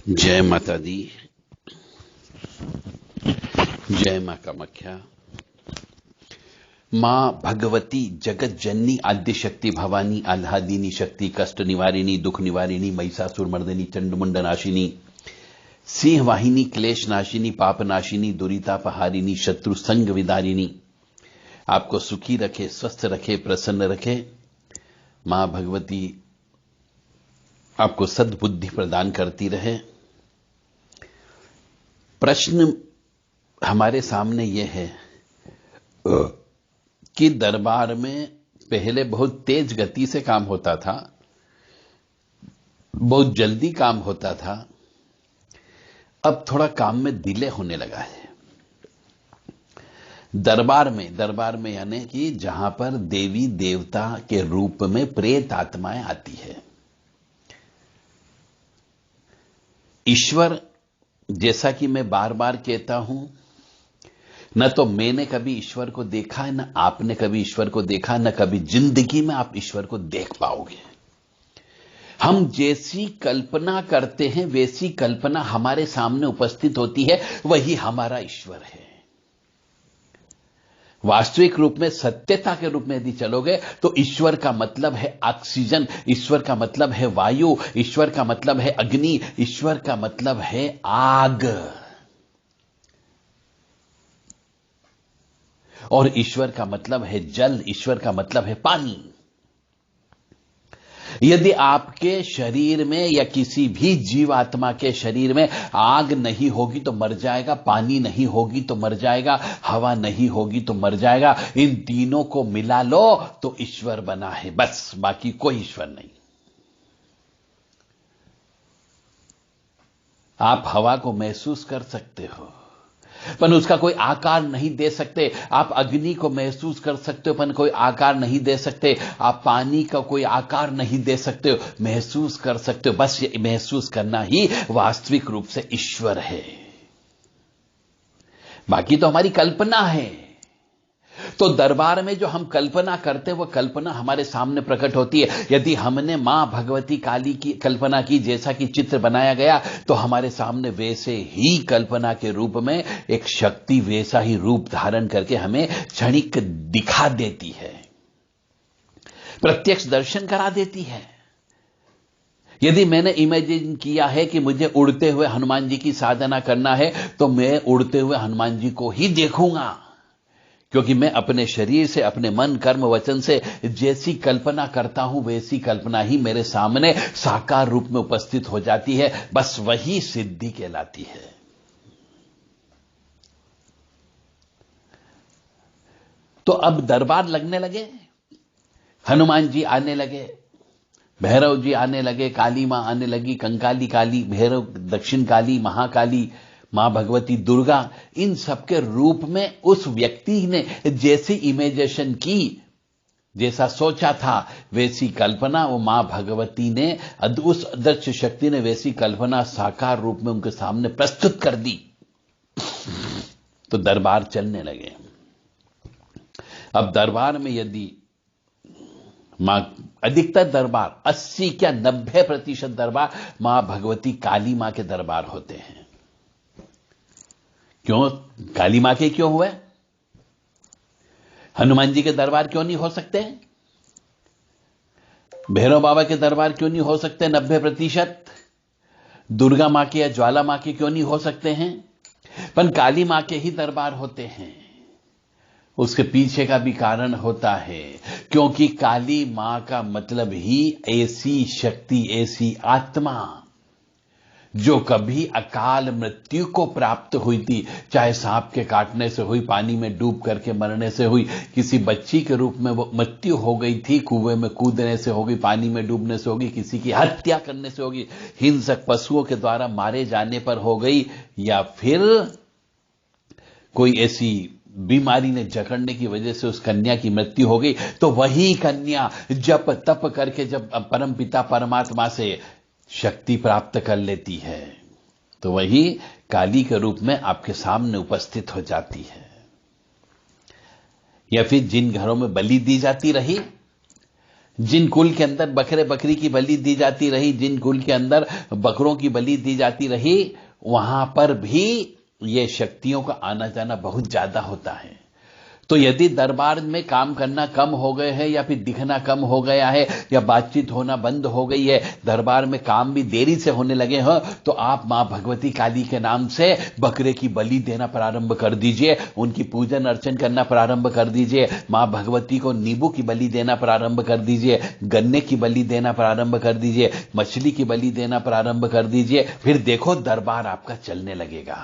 जय माता दी। जय मां कामाख्या। मां भगवती जगत जननी आद्य शक्ति भवानी आह्लादिनी शक्ति कष्ट निवारिणी दुख निवारिणी महिषासुर मर्दिनी चंडमुंड नाशिनी सिंह वाहिनी क्लेश नाशिनी पाप नाशिनी दुरितापहारिणी शत्रु संग विदारिणी आपको सुखी रखे, स्वस्थ रखे, प्रसन्न रखे। मां भगवती आपको सद्बुद्धि प्रदान करती रहे। प्रश्न हमारे सामने यह है कि दरबार में पहले बहुत तेज गति से काम होता था, बहुत जल्दी काम होता था। अब थोड़ा काम में डिले होने लगा है। दरबार में यानी कि जहां पर देवी देवता के रूप में प्रेत आत्माएं आती है। ईश्वर, जैसा कि मैं बार बार कहता हूं, न तो मैंने कभी ईश्वर को देखा है, न आपने कभी ईश्वर को देखा, न कभी जिंदगी में आप ईश्वर को देख पाओगे। हम जैसी कल्पना करते हैं वैसी कल्पना हमारे सामने उपस्थित होती है, वही हमारा ईश्वर है। वास्तविक रूप में, सत्यता के रूप में यदि चलोगे तो ईश्वर का मतलब है ऑक्सीजन, ईश्वर का मतलब है वायु, ईश्वर का मतलब है अग्नि, ईश्वर का मतलब है आग, और ईश्वर का मतलब है जल, ईश्वर का मतलब है पानी। यदि आपके शरीर में या किसी भी जीवात्मा के शरीर में आग नहीं होगी तो मर जाएगा, पानी नहीं होगी तो मर जाएगा, हवा नहीं होगी तो मर जाएगा। इन तीनों को मिला लो तो ईश्वर बना है, बस, बाकी कोई ईश्वर नहीं। आप हवा को महसूस कर सकते हो पर उसका कोई आकार नहीं दे सकते। आप अग्नि को महसूस कर सकते हो पर कोई आकार नहीं दे सकते। आप पानी का कोई आकार नहीं दे सकते हो, महसूस कर सकते हो। बस ये महसूस करना ही वास्तविक रूप से ईश्वर है, बाकी तो हमारी कल्पना है। तो दरबार में जो हम कल्पना करते हैं, वह कल्पना हमारे सामने प्रकट होती है। यदि हमने मां भगवती काली की कल्पना की, जैसा कि चित्र बनाया गया, तो हमारे सामने वैसे ही कल्पना के रूप में एक शक्ति वैसा ही रूप धारण करके हमें क्षणिक दिखा देती है, प्रत्यक्ष दर्शन करा देती है। यदि मैंने इमेजिन किया है कि मुझे उड़ते हुए हनुमान जी की साधना करना है, तो मैं उड़ते हुए हनुमान जी को ही देखूंगा, क्योंकि मैं अपने शरीर से, अपने मन, कर्म, वचन से जैसी कल्पना करता हूं वैसी कल्पना ही मेरे सामने साकार रूप में उपस्थित हो जाती है। बस वही सिद्धि कहलाती है। तो अब दरबार लगने लगे, हनुमान जी आने लगे, भैरव जी आने लगे, काली मां आने लगी, कंकाली काली, भैरव, दक्षिण काली, महाकाली, मां भगवती दुर्गा, इन सबके रूप में उस व्यक्ति ने जैसी इमेजिनेशन की, जैसा सोचा था, वैसी कल्पना वो मां भगवती ने, उस अदृश्य शक्ति ने वैसी कल्पना साकार रूप में उनके सामने प्रस्तुत कर दी। तो दरबार चलने लगे। अब दरबार में यदि मां, अधिकतर दरबार 80 क्या 90% दरबार मां भगवती काली मां के दरबार होते हैं। क्यों काली मां के क्यों हुए? हनुमान जी के दरबार क्यों नहीं हो सकते? भैरव बाबा के दरबार क्यों नहीं हो सकते 90%? दुर्गा मां के या ज्वाला मां के क्यों नहीं हो सकते हैं? पर काली मां के ही दरबार होते हैं। उसके पीछे का भी कारण होता है, क्योंकि काली मां का मतलब ही ऐसी शक्ति, ऐसी आत्मा जो कभी अकाल मृत्यु को प्राप्त हुई थी, चाहे सांप के काटने से हुई, पानी में डूब करके मरने से हुई, किसी बच्ची के रूप में वो मृत्यु हो गई थी, कुएं में कूदने से होगी, पानी में डूबने से होगी, किसी की हत्या करने से होगी, हिंसक पशुओं के द्वारा मारे जाने पर हो गई, या फिर कोई ऐसी बीमारी ने जकड़ने की वजह से उस कन्या की मृत्यु हो गई, तो वही कन्या जप तप करके जब परमपिता परमात्मा से शक्ति प्राप्त कर लेती है, तो वही काली के रूप में आपके सामने उपस्थित हो जाती है। या फिर जिन घरों में बलि दी जाती रही, जिन कुल के अंदर बकरे बकरी की बलि दी जाती रही, जिन कुल के अंदर बकरों की बलि दी जाती रही, वहां पर भी ये शक्तियों का आना जाना बहुत ज्यादा होता है। तो यदि दरबार में काम करना कम हो गए हैं, या फिर दिखना कम हो गया है, या बातचीत होना बंद हो गई है, दरबार में काम भी देरी से होने लगे हो, तो आप मां भगवती काली के नाम से बकरे की बलि देना प्रारंभ कर दीजिए, उनकी पूजन अर्चन करना प्रारंभ कर दीजिए। मां भगवती को नींबू की बलि देना प्रारंभ कर दीजिए, गन्ने की बलि देना प्रारंभ कर दीजिए, मछली की बलि देना प्रारंभ कर दीजिए। फिर देखो दरबार आपका चलने लगेगा।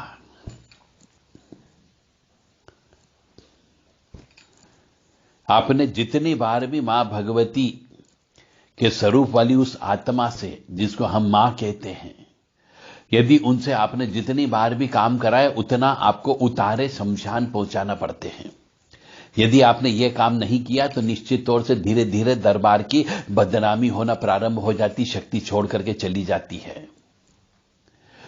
आपने जितनी बार भी मां भगवती के स्वरूप वाली उस आत्मा से, जिसको हम मां कहते हैं, यदि उनसे आपने जितनी बार भी काम कराए, उतना आपको उतारे शमशान पहुंचाना पड़ते हैं। यदि आपने यह काम नहीं किया तो निश्चित तौर से धीरे धीरे दरबार की बदनामी होना प्रारंभ हो जाती, शक्ति छोड़ करके चली जाती है,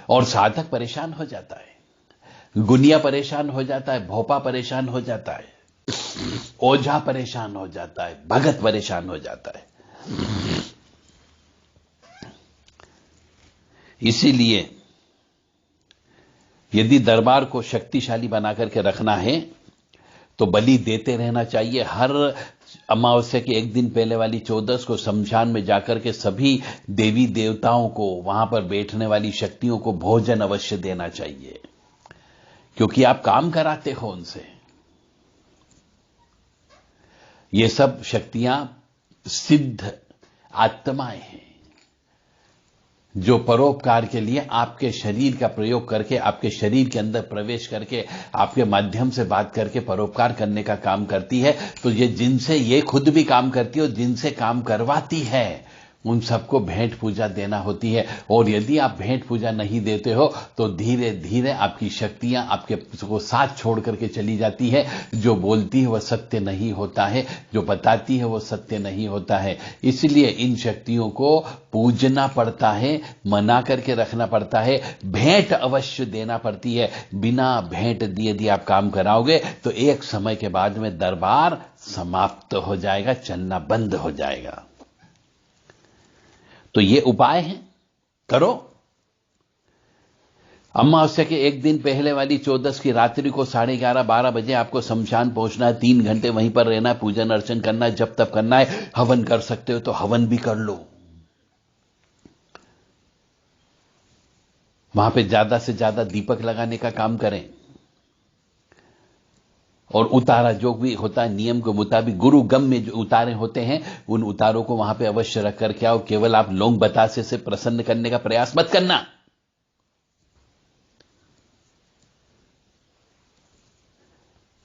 और साधक परेशान हो जाता है, गुनिया परेशान हो जाता है, भोपा परेशान हो जाता है, ओझा परेशान हो जाता है, भगत परेशान हो जाता है। इसीलिए यदि दरबार को शक्तिशाली बना करके रखना है तो बलि देते रहना चाहिए। हर अमावस्या के एक दिन पहले वाली 14 को शमशान में जाकर के सभी देवी देवताओं को, वहां पर बैठने वाली शक्तियों को भोजन अवश्य देना चाहिए, क्योंकि आप काम कराते हो उनसे। ये सब शक्तियां सिद्ध आत्माएं हैं, जो परोपकार के लिए आपके शरीर का प्रयोग करके, आपके शरीर के अंदर प्रवेश करके, आपके माध्यम से बात करके परोपकार करने का काम करती है। तो ये जिनसे ये खुद भी काम करती है और जिनसे काम करवाती है, उन सबको भेंट पूजा देना होती है। और यदि आप भेंट पूजा नहीं देते हो तो धीरे धीरे आपकी शक्तियां आपके को साथ छोड़ करके चली जाती है। जो बोलती है वह सत्य नहीं होता है, जो बताती है वो सत्य नहीं होता है। इसलिए इन शक्तियों को पूजना पड़ता है, मना करके रखना पड़ता है, भेंट अवश्य देना पड़ती है। बिना भेंट दिए यदि आप काम कराओगे तो एक समय के बाद में दरबार समाप्त हो जाएगा, चलना बंद हो जाएगा। तो ये उपाय है, करो। अमावस्या के एक दिन पहले वाली 14 की रात्रि को 11:30-12 बजे आपको शमशान पहुंचना है। 3 घंटे वहीं पर रहना है, पूजन अर्चन करना है, जब तब करना है। हवन कर सकते हो तो हवन भी कर लो। वहां पे ज्यादा से ज्यादा दीपक लगाने का काम करें। और उतारा जो भी होता है नियम के मुताबिक, गुरु गम में जो उतारे होते हैं, उन उतारों को वहां पे अवश्य रख करके आओ। केवल आप लोग बतासे से प्रसन्न करने का प्रयास मत करना।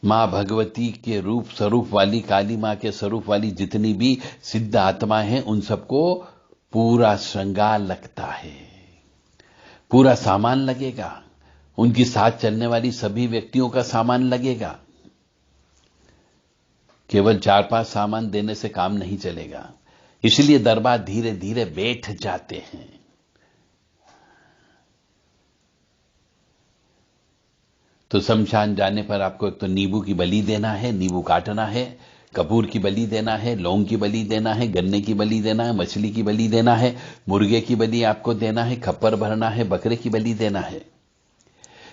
मां भगवती के रूप स्वरूप वाली, काली मां के स्वरूप वाली जितनी भी सिद्ध आत्मा हैं, उन सबको पूरा श्रृंगार लगता है, पूरा सामान लगेगा। उनकी साथ चलने वाली सभी व्यक्तियों का सामान लगेगा। केवल 4-5 सामान देने से काम नहीं चलेगा। इसलिए दरबार धीरे धीरे बैठ जाते हैं। तो शमशान जाने पर आपको एक तो नींबू की बलि देना है, नींबू काटना है, कपूर की बलि देना है, लौंग की बलि देना है, गन्ने की बलि देना है, मछली की बलि देना है, मुर्गे की बलि आपको देना है, खप्पर भरना है, बकरे की बलि देना है।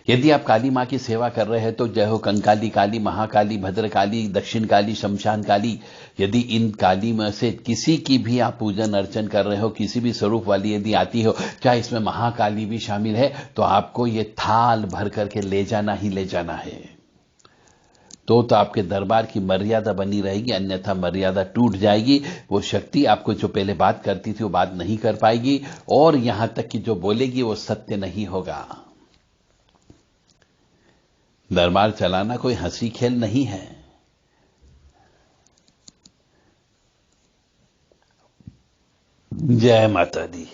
यदि आप काली मां की सेवा कर रहे हैं तो जय हो कंकाली काली, महाकाली, भद्रकाली, दक्षिण काली, शमशान काली, यदि इन काली में से किसी की भी आप पूजन अर्चन कर रहे हो, किसी भी स्वरूप वाली यदि आती हो, चाहे इसमें महाकाली भी शामिल है, तो आपको ये थाल भर करके ले जाना ही ले जाना है। तो आपके दरबार की मर्यादा बनी रहेगी, अन्यथा मर्यादा टूट जाएगी। वो शक्ति आपको जो पहले बात करती थी वो बात नहीं कर पाएगी, और यहां तक कि जो बोलेगी वो सत्य नहीं होगा। दरबार चलाना कोई हंसी खेल नहीं है। जय माता दी।